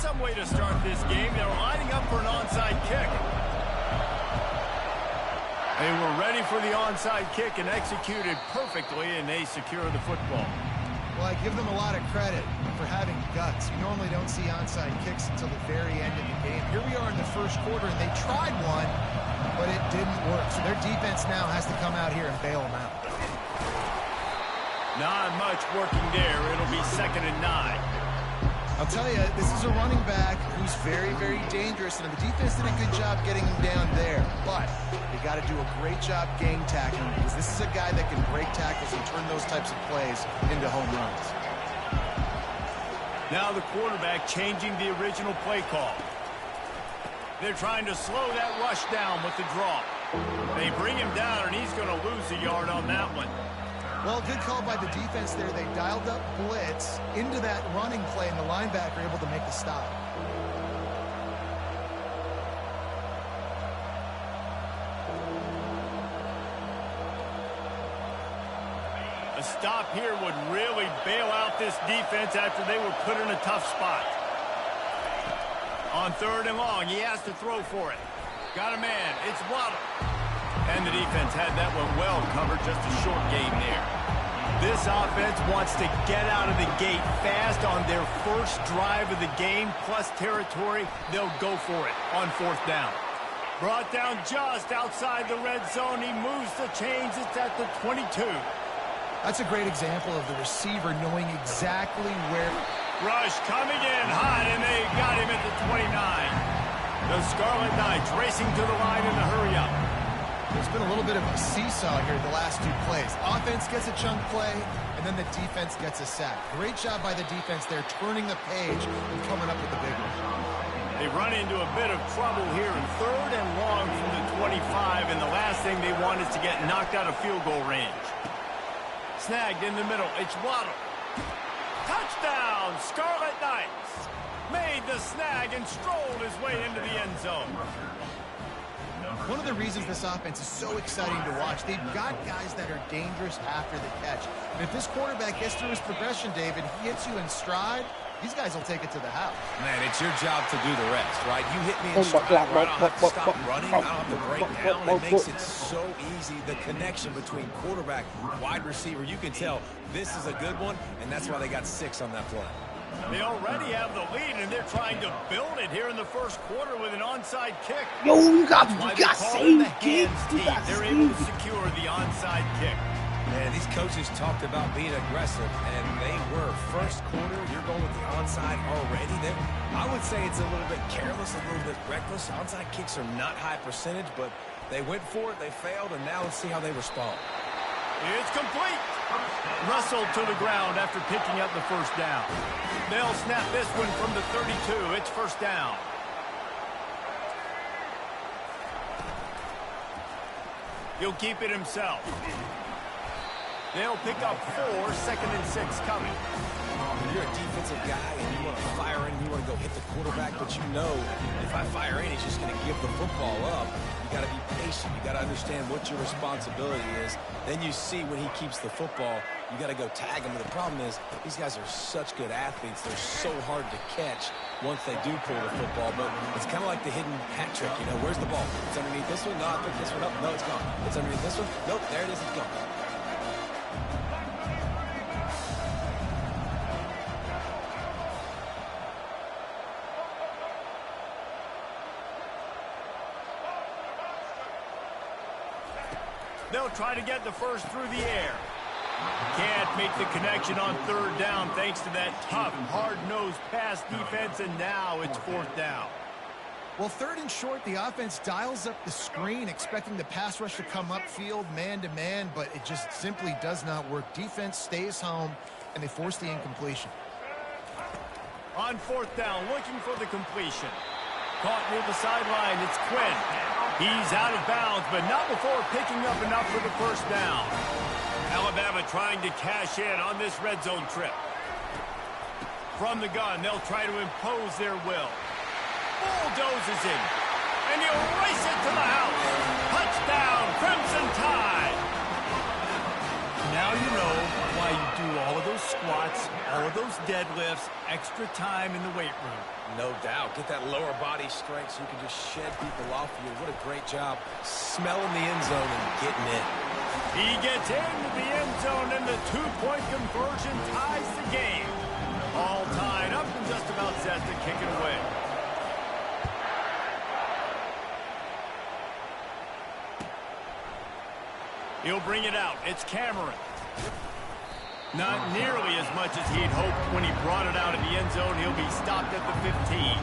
some way to start this game. They're lining up for an onside kick. They were ready for the onside kick and executed perfectly, and they secure the football. Well, I give them a lot of credit for having guts. You normally don't see onside kicks until the very end of the game. Here we are in the first quarter, and they tried one, but it didn't work. So their defense now has to come out here and bail them out. Not much working there. It'll be 2nd and 9. I'll tell you, this is a running back who's very, very dangerous, and the defense did a good job getting him down there. But they got to do a great job game tackling, because this is a guy that can break tackles and turn those types of plays into home runs. Now the quarterback changing the original play call. They're trying to slow that rush down with the draw. They bring him down, and he's going to lose a yard on that one. Well, good call by the defense there. They dialed up blitz into that running play, and the linebacker able to make the stop. A stop here would really bail out this defense after they were put in a tough spot. On 3rd and long, he has to throw for it. Got a man. It's Waddle. And the defense had that one well covered, just a short gain there. This offense wants to get out of the gate fast on their first drive of the game, plus territory. They'll go for it on 4th down. Brought down just outside the red zone. He moves the chains. It's at the 22. That's a great example of the receiver knowing exactly where. Rush coming in hot, and they got him at the 29. The Scarlet Knights racing to the line in the hurry-up. There's been a little bit of a seesaw here the last 2 plays. Offense gets a chunk play, and then the defense gets a sack. Great job by the defense there, turning the page and coming up with the big one. They run into a bit of trouble here in 3rd and long from the 25, and the last thing they want is to get knocked out of field goal range. Snagged in the middle. It's Waddle. Touchdown, Scarlet Knights. Made the snag and strolled his way into the end zone. One of the reasons this offense is so exciting to watch, they've got guys that are dangerous after the catch. And if this quarterback gets through his progression, David, he hits you in stride, these guys will take it to the house. Man, it's your job to do the rest, right? You hit me in stride, right? I don't have to stop running. I don't have to break down. It makes it so easy. The connection between quarterback and wide receiver, you can tell this is a good one, and that's why they got 6 on that play. They already have the lead, and they're trying to build it here in the first quarter with an onside kick. Yo, you got saved, kid. They're able to secure the onside kick. Man, these coaches talked about being aggressive, and they were. First quarter, you're going with the onside already. I would say it's a little bit careless, a little bit reckless. Onside kicks are not high percentage, but they went for it, they failed, and now let's see how they respond. It's complete. Russell to the ground after picking up the first down. They'll snap this one from the 32. It's first down. He'll keep it himself. They'll pick up 4, 2nd and 6 coming. When you're a defensive guy and you want to fire in, you want to go hit the quarterback, but you know if I fire in, he's just going to give the football up. You got to be patient. You got to understand what your responsibility is. Then you see when he keeps the football, you got to go tag him. But the problem is these guys are such good athletes. They're so hard to catch once they do pull the football. But it's kind of like the hidden hat trick. You know, where's the ball? It's underneath this one. No, I picked this one up. No, it's gone. It's underneath this one. Nope, there it is. It's gone. They'll try to get the first through the air. Can't make the connection on 3rd down thanks to that tough, hard-nosed pass defense, and now it's 4th down. Well, 3rd and short, the offense dials up the screen, expecting the pass rush to come upfield man-to-man, but it just simply does not work. Defense stays home, and they force the incompletion. On 4th down, looking for the completion. Caught near the sideline, it's Quinn. He's out of bounds, but not before picking up enough for the first down. Alabama trying to cash in on this red zone trip. From the gun, they'll try to impose their will. Bulldozes him, and he'll race it to the house. Touchdown, Crimson Tide. Now you know why you do all of those squats, all of those deadlifts, extra time in the weight room. No doubt. Get that lower body strength so you can just shed people off of you. What a great job smelling the end zone and getting in. He gets into the end zone, and the two-point conversion ties the game. All tied up and just about set to kick it away. He'll bring it out. It's Cameron. Not nearly as much as he'd hoped when he brought it out of the end zone. He'll be stopped at the 15.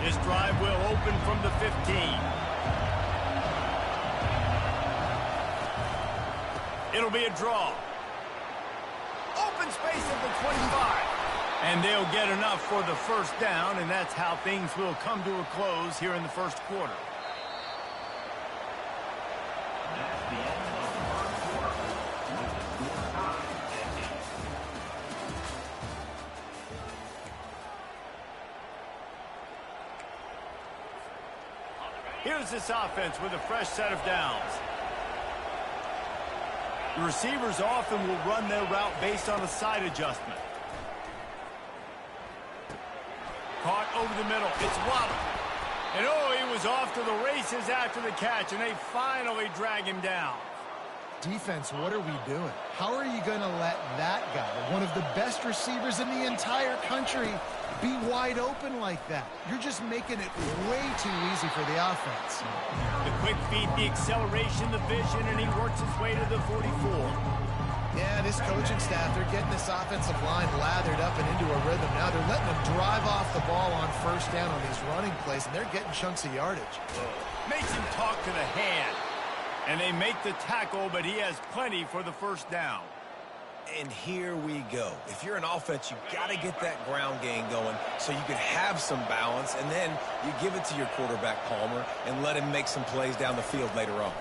This drive will open from the 15. It'll be a draw. Open space at the 25. And they'll get enough for the first down, and that's how things will come to a close here in the first quarter. Here's this offense with a fresh set of downs. The receivers often will run their route based on a side adjustment. Caught over the middle. It's Waddle. And oh, he was off to the races after the catch, and they finally drag him down. Defense, what are we doing? How are you going to let that guy, one of the best receivers in the entire country, be wide open like that? You're just making it way too easy for the offense. The quick feet, the acceleration, the vision, and he works his way to the 44. Yeah, this coaching staff, they're getting this offensive line lathered up and into a rhythm. Now they're letting them drive off the ball on first down on these running plays, and they're getting chunks of yardage. Makes him talk to the hand. And they make the tackle, but he has plenty for the first down. And here we go. If you're an offense, you got to get that ground game going so you can have some balance, and then you give it to your quarterback, Palmer, and let him make some plays down the field later on.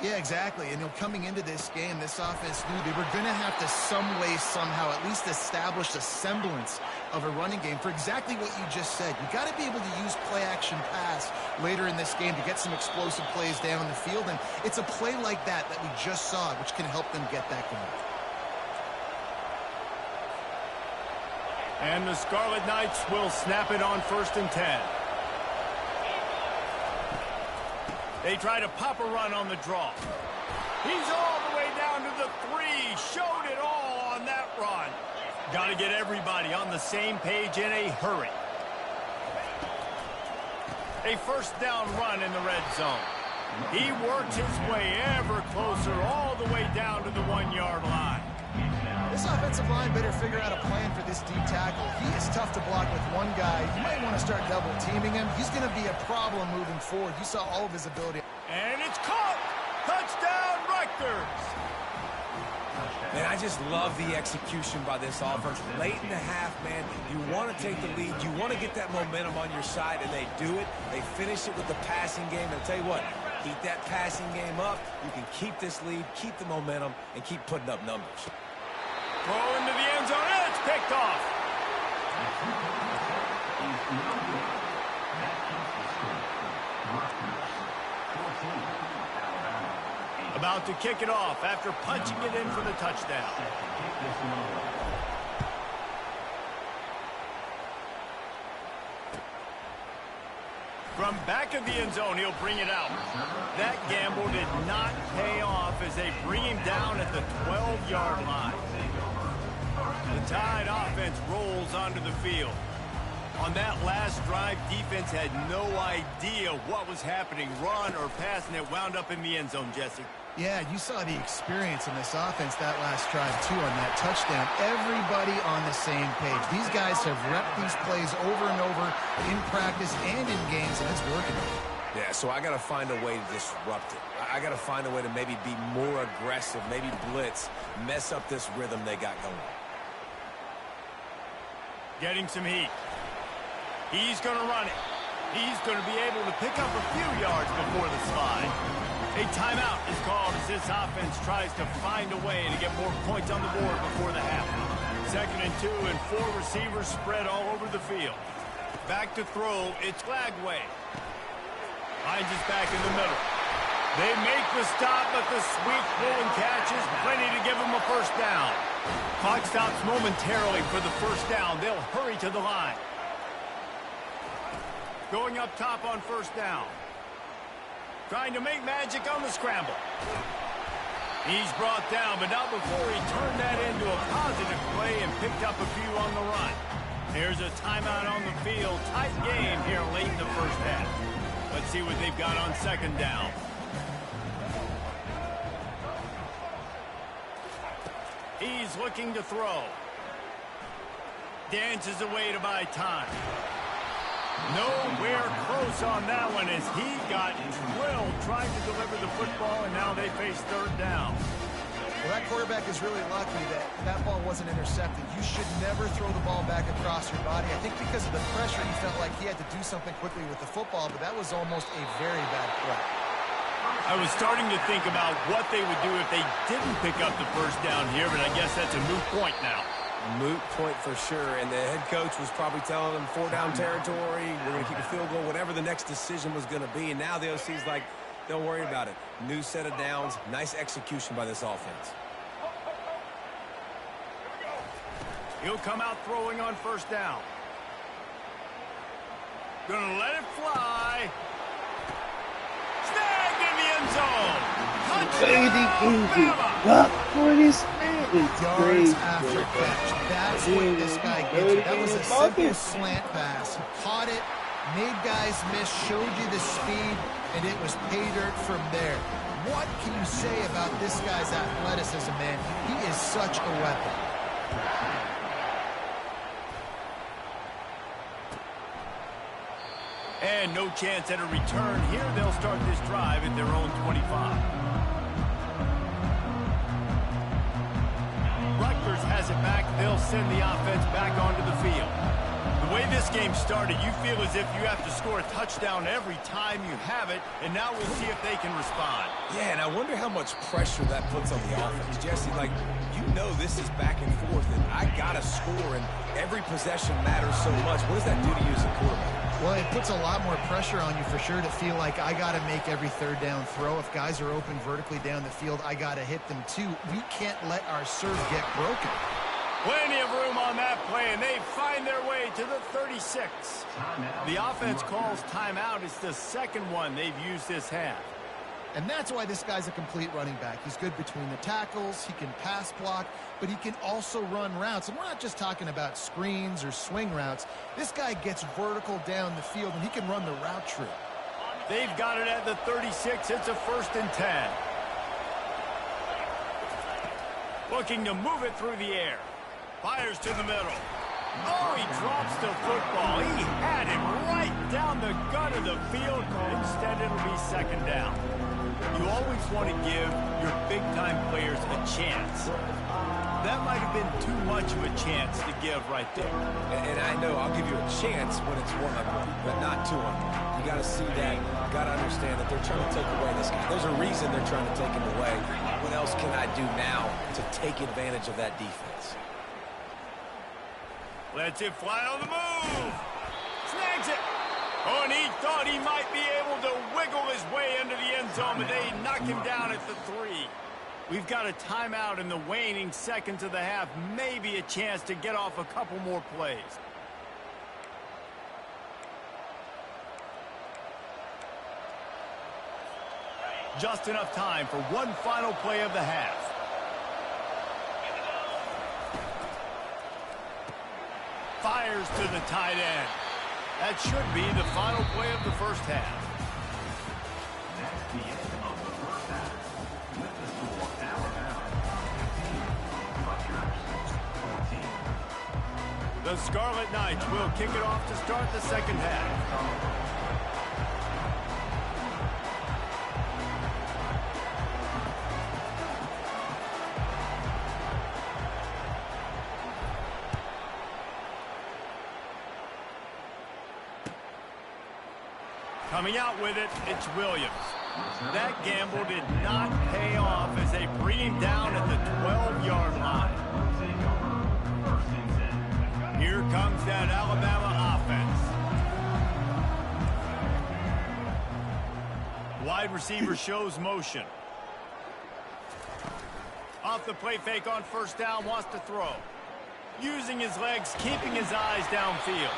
Yeah, exactly. And coming into this game, this offense knew they were going to have to some way, somehow, at least establish a semblance of a running game for exactly what you just said. You got to be able to use play-action pass later in this game to get some explosive plays down the field. And it's a play like that we just saw, which can help them get that going. And the Scarlet Knights will snap it on 1st and 10. They try to pop a run on the draw. He's all the way down to the 3. Showed it all on that run. Got to get everybody on the same page in a hurry. A first down run in the red zone. He works his way ever closer all the way down to the 1-yard line. This offensive line better figure out a plan for this deep tackle. He is tough to block with one guy. You might want to start double teaming him. He's going to be a problem moving forward. You saw all of his ability. And it's caught. Touchdown, Rutgers. Man, I just love the execution by this offense. Late in the half, man, you want to take the lead. You want to get that momentum on your side, and they do it. They finish it with the passing game. And I'll tell you what, keep that passing game up. You can keep this lead, keep the momentum, and keep putting up numbers. Throw into the end zone, and it's picked off. About to kick it off after punching it in for the touchdown. From back of the end zone, he'll bring it out. That gamble did not pay off as they bring him down at the 12-yard line. The Tide offense rolls onto the field. On that last drive, defense had no idea what was happening, run or pass, and it wound up in the end zone, Jesse. Yeah, you saw the experience in this offense that last drive, too, on that touchdown. Everybody on the same page. These guys have repped these plays over and over in practice and in games, and it's working. Yeah, so I got to find a way to disrupt it. I got to find a way to maybe be more aggressive, maybe blitz, mess up this rhythm they got going. Getting some heat. He's going to run it. He's going to be able to pick up a few yards before the slide. A timeout is called as this offense tries to find a way to get more points on the board before the half. 2nd and 2, and 4 receivers spread all over the field. Back to throw, it's Lagway. Finds his back in the middle. They make the stop, but the sweep pull and catch is plenty to give them a first down. Clock stops momentarily for the first down. They'll hurry to the line. Going up top on first down. Trying to make magic on the scramble. He's brought down, but not before he turned that into a positive play and picked up a few on the run. Here's a timeout on the field. Tight game here late in the first half. Let's see what they've got on second down. He's looking to throw. Dances away to buy time. Nowhere close on that one as he got drilled trying to deliver the football, and now they face third down. Well, that quarterback is really lucky that that ball wasn't intercepted. You should never throw the ball back across your body. I think because of the pressure, he felt like he had to do something quickly with the football, but that was almost a very bad play. I was starting to think about what they would do if they didn't pick up the first down here, but I guess that's a moot point now. Moot point for sure, and the head coach was probably telling them 4-down territory, we're going to kick a field goal, whatever the next decision was going to be, and now the OC's like, don't worry about it. New set of downs, nice execution by this offense. He'll come out throwing on first down. Gonna let it fly. Snagged in the end zone. Up for this man. It's Yards crazy. after catch. That's what this guy gets you. That was a simple slant pass. He caught it, made guys miss, showed you the speed, and it was pay dirt from there. What can you say about this guy's athleticism, man? He is such a weapon. And no chance at a return here. They'll start this drive at their own 25. Rutgers has it back. They'll send the offense back onto the field. The way this game started, you feel as if you have to score a touchdown every time you have it, and now we'll see if they can respond. Yeah, and I wonder how much pressure that puts on the offense. Jesse, like, you know this is back and forth, and I got to score, and every possession matters so much. What does that do to you as a quarterback? Well, it puts a lot more pressure on you for sure to feel like I got to make every third down throw. If guys are open vertically down the field, I got to hit them too. We can't let our serve get broken. Plenty of room on that play, and they find their way to the 36. The offense calls timeout. It's the second one they've used this half. And that's why this guy's a complete running back. He's good between the tackles, he can pass block, but he can also run routes. And we're not just talking about screens or swing routes. This guy gets vertical down the field, and he can run the route tree. They've got it at the 36. It's a 1st and 10. Looking to move it through the air. Fires to the middle. Oh, he drops the football. He had it right down the gut of the field. Instead, it'll be second down. You always want to give your big-time players a chance. That might have been too much of a chance to give right there. And I know I'll give you a chance when it's 1-on-1, but not 2-on-1. You got to see that. You got to understand that they're trying to take away this guy. There's a reason they're trying to take him away. What else can I do now to take advantage of that defense? Lets it fly on the move. Snags it. Oh, and he thought he might be able to wiggle his way into the end zone, but they knock him down at the 3. We've got a timeout in the waning seconds of the half. Maybe a chance to get off a couple more plays. Just enough time for one final play of the half. Fires to the tight end. That should be the final play of the first half. That's the end of the first half. With the score, Alabama 15, Rutgers 14. The Scarlet Knights will kick it off to start the second half. Coming out with it, it's Williams. That gamble did not pay off as they bring him down at the 12-yard line. Here comes that Alabama offense. Wide receiver shows motion. Off the play fake on first down, wants to throw. Using his legs, keeping his eyes downfield.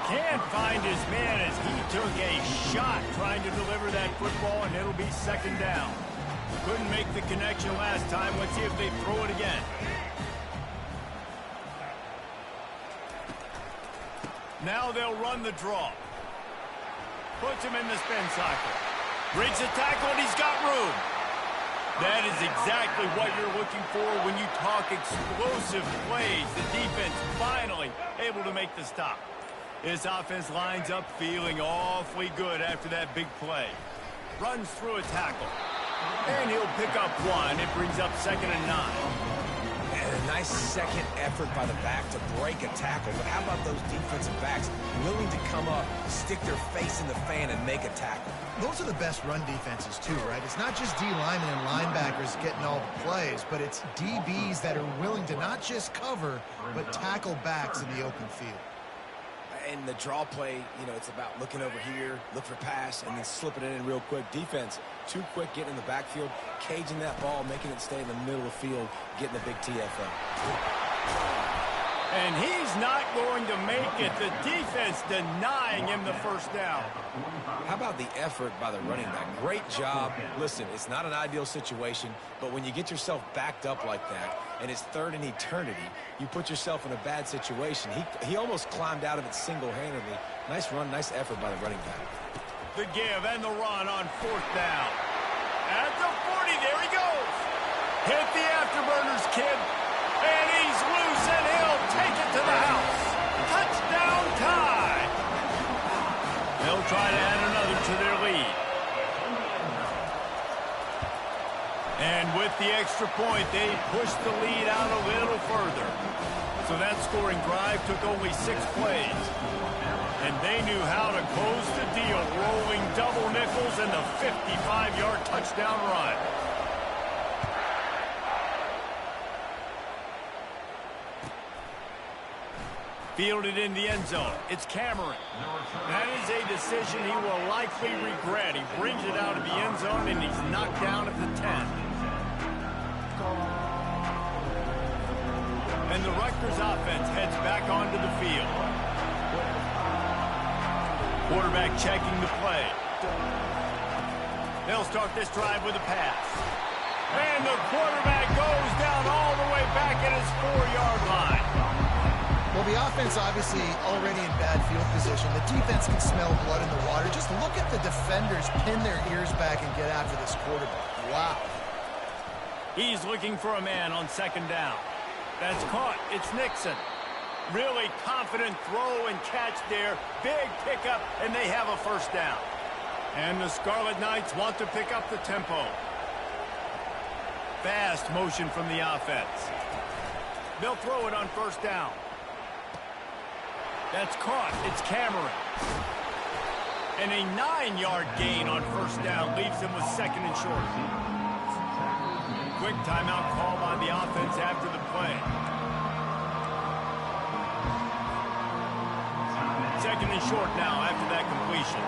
Can't find his man as he took a shot trying to deliver that football, and it'll be second down. Couldn't make the connection last time. Let's see if they throw it again. Now they'll run the draw. Puts him in the spin cycle. Breaks a tackle, and he's got room. That is exactly what you're looking for when you talk explosive plays. The defense finally able to make the stop. This offense lines up feeling awfully good after that big play. Runs through a tackle. And he'll pick up one. It brings up 2nd and 9. And a nice second effort by the back to break a tackle. But how about those defensive backs willing to come up, stick their face in the fan, and make a tackle? Those are the best run defenses, too, right? It's not just D linemen and linebackers getting all the plays, but it's DBs that are willing to not just cover, but tackle backs in the open field. And the draw play, you know, it's about looking over here, look for pass, and then slipping it in real quick. Defense, too quick getting in the backfield, caging that ball, making it stay in the middle of the field, getting the big TFL. And he's not going to make it. The defense denying him the first down. How about the effort by the running back? Great job. Listen, it's not an ideal situation, but when you get yourself backed up like that, and it's third in eternity, you put yourself in a bad situation. He almost climbed out of it single-handedly. Nice run, nice effort by the running back. The give and the run on 4th down. At the 40, there he goes. Hit the afterburners, kid. And he's loose, and he'll take it to the house. Touchdown tie. They'll try to add another to their lead. And with the extra point, they pushed the lead out a little further. So that scoring drive took only 6 plays. And they knew how to close the deal, rolling double nickels and the 55-yard touchdown run. Fielded in the end zone. It's Cameron. That is a decision he will likely regret. He brings it out of the end zone, and he's knocked down at the 10. And the Rutgers offense heads back onto the field. Quarterback checking the play. They'll start this drive with a pass. And the quarterback goes down all the way back at his 4-yard line. Well, the offense obviously already in bad field position. The defense can smell blood in the water. Just look at the defenders pin their ears back and get after this quarterback. Wow. He's looking for a man on 2nd down. That's caught. It's Nixon. Really confident throw and catch there. Big pickup, and they have a 1st down. And the Scarlet Knights want to pick up the tempo. Fast motion from the offense. They'll throw it on 1st down. That's caught. It's Cameron. And a 9-yard gain on 1st down leaves him with 2nd and short. Quick timeout call by the offense after the play. 2nd and short now after that completion.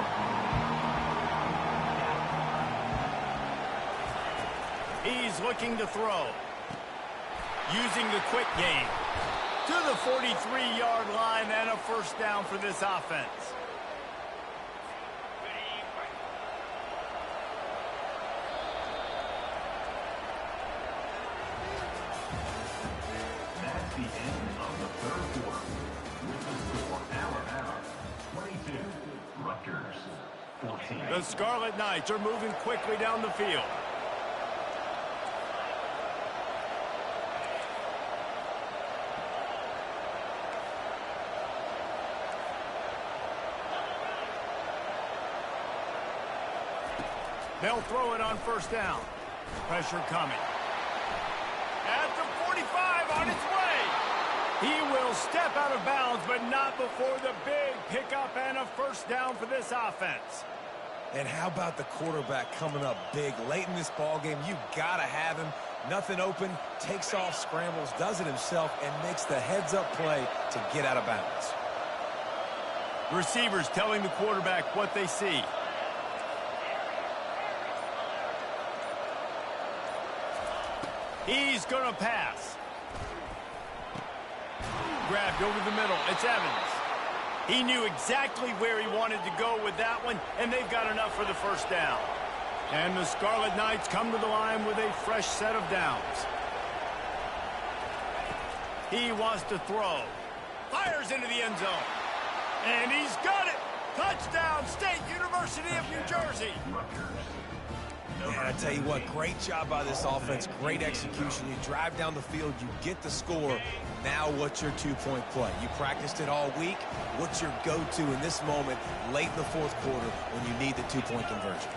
He's looking to throw. Using the quick game. To the 43-yard line and a 1st down for this offense. That's the end of the 3rd quarter. With the score, Alabama 22, Rutgers 14. The Scarlet Knights are moving quickly down the field. They'll throw it on 1st down. Pressure coming. At the 45, on its way. He will step out of bounds, but not before the big pickup and a 1st down for this offense. And how about the quarterback coming up big late in this ball game? You gotta have him. Nothing open, takes off, scrambles, does it himself, and makes the heads-up play to get out of bounds. Receivers telling the quarterback what they see. He's going to pass. Grabbed over the middle. It's Evans. He knew exactly where he wanted to go with that one, and they've got enough for the first down. And the Scarlet Knights come to the line with a fresh set of downs. He wants to throw. Fires into the end zone. And he's got it. Touchdown, State University of New Jersey. Man, I tell you what, great job by this offense, great execution. You drive down the field, you get the score. Now what's your two-point play? You practiced it all week. What's your go-to in this moment late in the fourth quarter when you need the two-point conversion?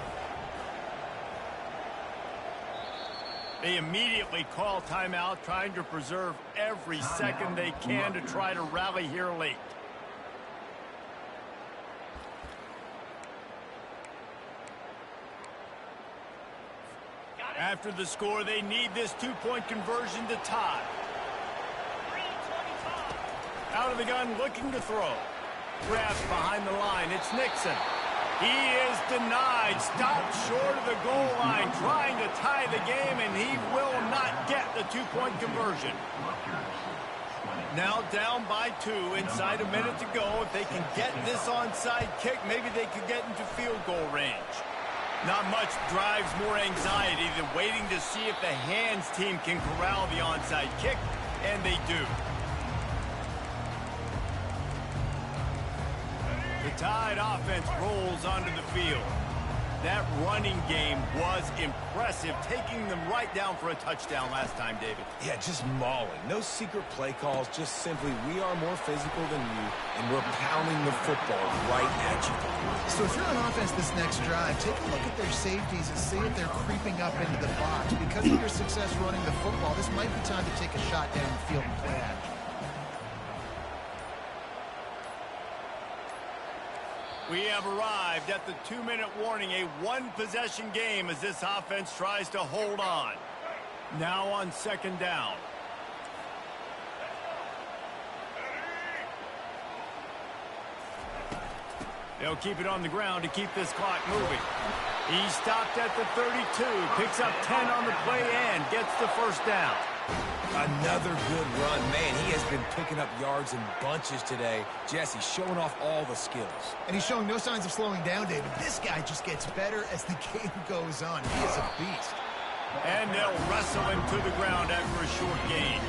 They immediately call timeout, trying to preserve every second they can to try to rally here late. After the score, they need this two-point conversion to tie. Out of the gun, looking to throw. Grabs behind the line. It's Nixon. He is denied. Stopped short of the goal line, trying to tie the game, and he will not get the two-point conversion. Now down by 2, inside a minute to go. If they can get this onside kick, maybe they could get into field goal range. Not much drives more anxiety than waiting to see if the hands team can corral the onside kick, and they do. The Tide offense rolls onto the field. That running game was impressive, taking them right down for a touchdown last time, David. Yeah, just mauling. No secret play calls, just simply we are more physical than you, and we're pounding the football right at you. So if you're on offense this next drive, take a look at their safeties and see if they're creeping up into the box. Because of your success running the football, this might be time to take a shot down the field and play action. We have arrived at the 2-minute warning, a one-possession game as this offense tries to hold on. Now on second down. They'll keep it on the ground to keep this clock moving. He stopped at the 32, picks up 10 on the play and gets the first down. Another good run. Man, he has been picking up yards in bunches today. Jesse showing off all the skills. And he's showing no signs of slowing down, David. This guy just gets better as the game goes on. He is a beast. And they'll wrestle him to the ground after a short gain.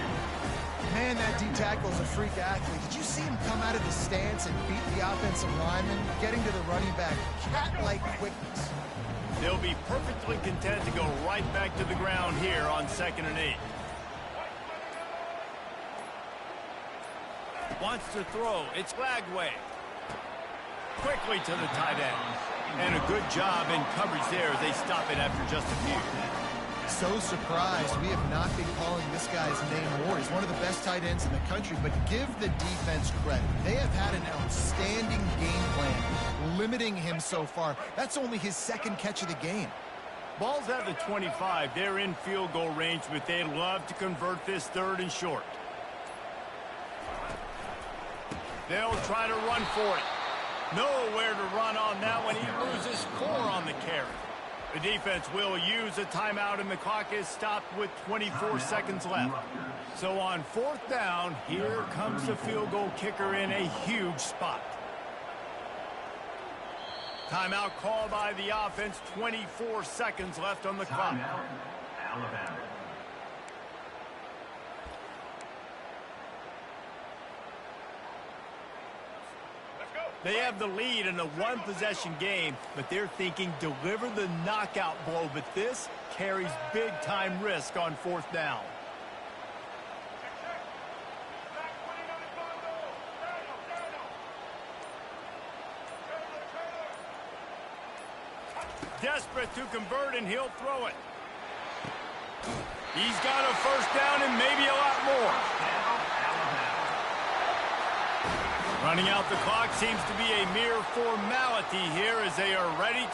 Man, that D-tackle is a freak athlete. Did you see him come out of his stance and beat the offensive lineman, getting to the running back? Cat-like quickness. They'll be perfectly content to go right back to the ground here on 2nd and 8. Wants to throw. It's Lagway. Quickly to the tight end. And a good job in coverage there as they stop it after just a few. So surprised we have not been calling this guy's name more. He's one of the best tight ends in the country, but give the defense credit. They have had an outstanding game plan, limiting him so far. That's only his second catch of the game. Ball's at the 25. They're in field goal range, but they'd love to convert this 3rd and short. They'll try to run for it. Nowhere to run on that one. He loses 4 on the carry. The defense will use a timeout, and the clock is stopped with 24 seconds left. So on 4th down, here comes the field goal kicker in a huge spot. Timeout called by the offense. 24 seconds left on the clock. Alabama. They have the lead in a one-possession game, but they're thinking deliver the knockout blow, but this carries big-time risk on 4th down. Desperate to convert, and he'll throw it. He's got a first down and maybe a lot more. Running out the clock seems to be a mere formality here as they are ready to